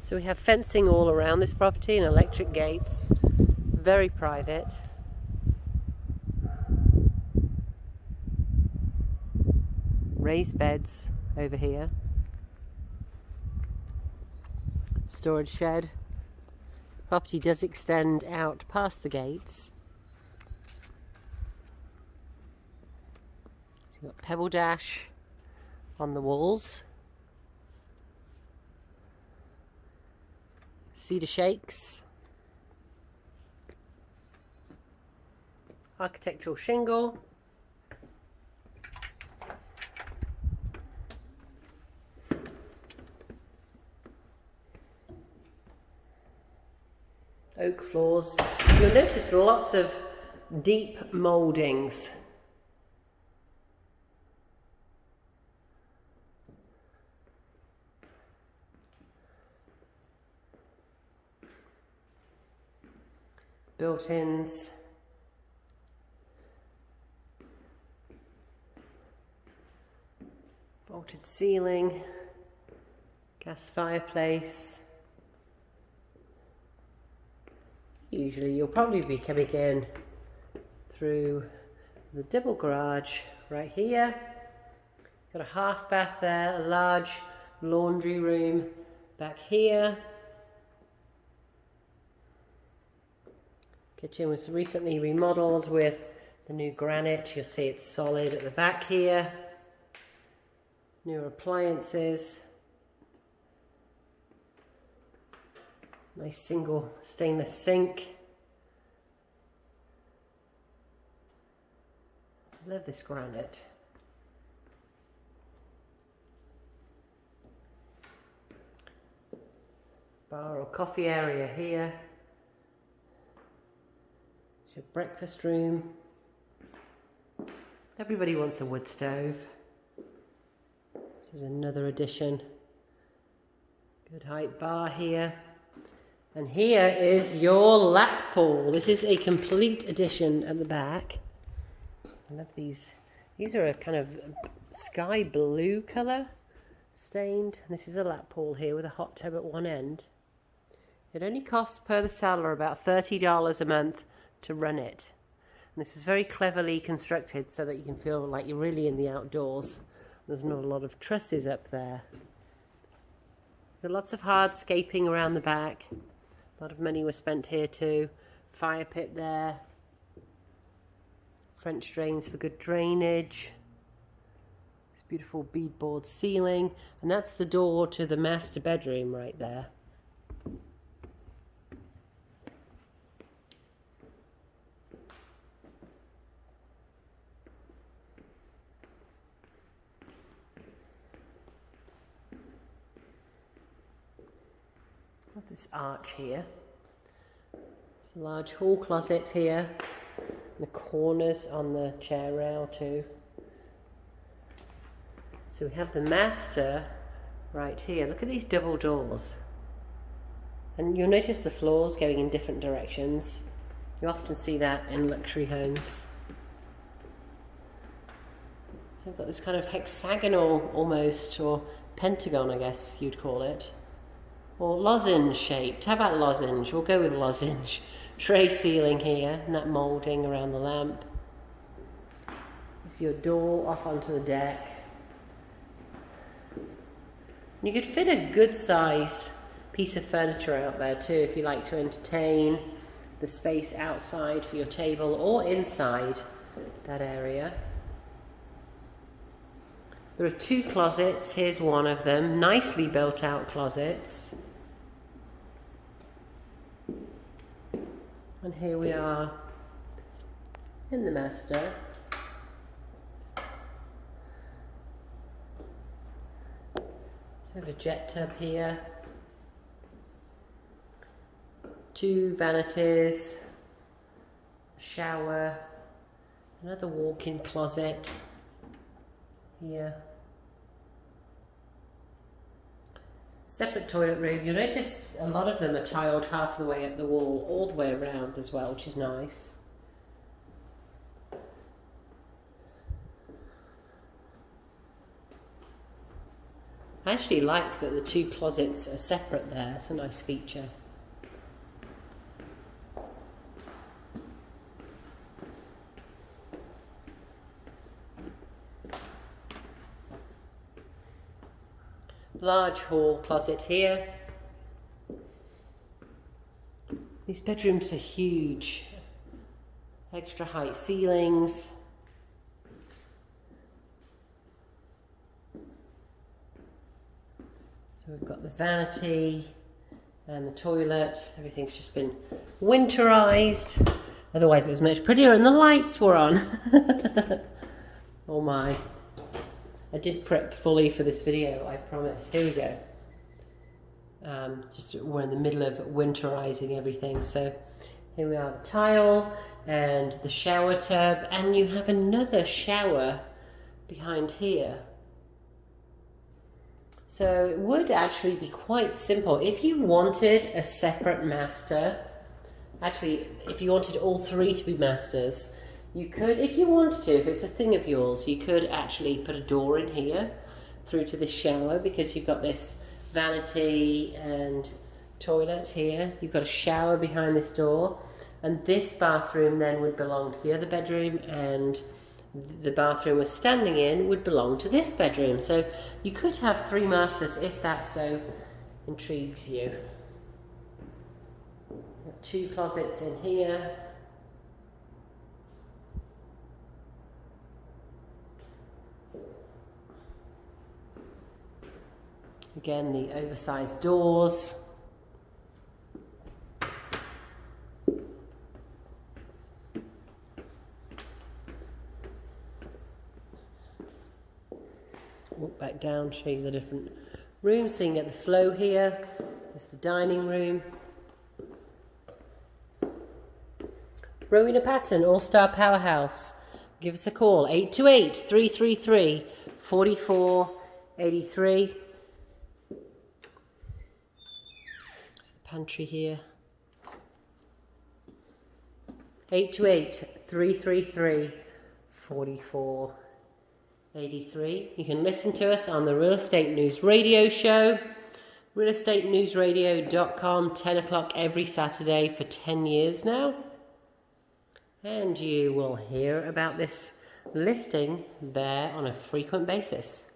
So we have fencing all around this property and electric gates. Very private. Raised beds over here. Storage shed. Property does extend out past the gates. So you've got pebble dash on the walls. Cedar shakes. Architectural shingle. Oak floors. You'll notice lots of deep mouldings. Built-ins. Vaulted ceiling. Gas fireplace. Usually you'll probably be coming in through the double garage right here. Got a half bath there, a large laundry room back here. Kitchen was recently remodeled with the new granite. You'll see it's solid at the back here. New appliances. Nice single stainless sink. I love this granite. Bar or coffee area here. It's your breakfast room. Everybody wants a wood stove. This is another addition. Good height bar here. And here is your lap pool. This is a complete addition at the back. I love these. These are a kind of sky blue colour, stained. This is a lap pool here with a hot tub at one end. It only costs per the seller about $30 a month to run it. And this was very cleverly constructed so that you can feel like you're really in the outdoors. There's not a lot of trusses up there. There are lots of hardscaping around the back. A lot of money was spent here too. Fire pit there. French drains for good drainage. This beautiful beadboard ceiling. And that's the door to the master bedroom right there. This arch here. There's a large hall closet here. The corners on the chair rail too. So we have the master right here. Look at these double doors. And you'll notice the floors going in different directions. You often see that in luxury homes. So we've got this kind of hexagonal almost, or pentagon I guess you'd call it. Or lozenge shaped. How about lozenge? We'll go with lozenge. Tray ceiling here, and that moulding around the lamp. This is your door off onto the deck. You could fit a good size piece of furniture out there too if you like to entertain. The space outside for your table or inside that area. There are two closets. Here's one of them. Nicely built out closets. And here we are in the master. So we have a jet tub here. Two vanities. A shower. Another walk-in closet here. Separate toilet room. You'll notice a lot of them are tiled half the way up the wall, all the way around as well, which is nice. I actually like that the two closets are separate there. It's a nice feature. Large hall closet here. These bedrooms are huge. Extra height ceilings. So we've got the vanity and the toilet. Everything's just been winterized. Otherwise it was much prettier and the lights were on. Oh my. I did prep fully for this video, I promise. Here we go. We're in the middle of winterizing everything. So here we are, the tile and the shower tub, and you have another shower behind here. So it would actually be quite simple. If you wanted a separate master, actually, if you wanted all three to be masters, you could, if you wanted to, if it's a thing of yours, you could actually put a door in here through to the shower, because you've got this vanity and toilet here. You've got a shower behind this door, and this bathroom then would belong to the other bedroom, and the bathroom we're standing in would belong to this bedroom. So you could have three masters if that so intrigues you. Got two closets in here. Again, the oversized doors. Walk back down, show you the different rooms so you can get the flow here. There's the dining room. Rowena Patton, All-Star Powerhouse. Give us a call, 828-333-4483. Pantry here. 828-333-4483. You can listen to us on the Real Estate News Radio show. realestatenewsradio.com, 10 o'clock every Saturday for 10 years now. And you will hear about this listing there on a frequent basis.